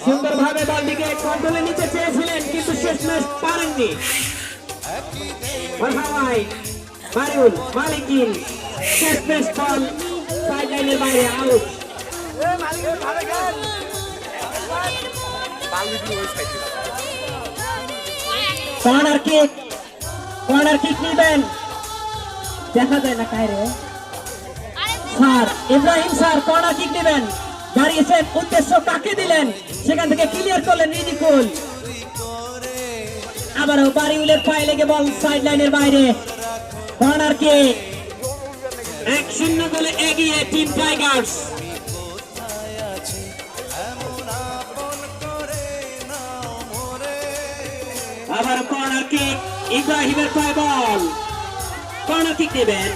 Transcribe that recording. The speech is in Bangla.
সুন্দরভাবে বলটিকে কন্ট্রোলে নিতে চেয়েছিলেন কিন্তু শেষমেশ পারেননি। মারিউল মালিকিন শেষমেশ বল সাইডলাইনের বাইরে আউট। কর্নার কিক নিবেন, দেখা যায় না কায়রে sir Ibrahim sir corner kick নেবেন, দাঁড়িয়েছেন উদ্দেশ্য কাকে দিলেন, সেখান থেকে ক্লিয়ার করলেন রিজিকুল। আবারও বারিউলের পায়ে লেগে বল সাইড লাইনের বাইরে। কর্নার কিক, 1-0 গোলে এগিয়ে টিম টাইগার্স। আবার কর্নার কিক, ইব্রাহিমের পায়ে বল, কর্নার কিক নেবেন।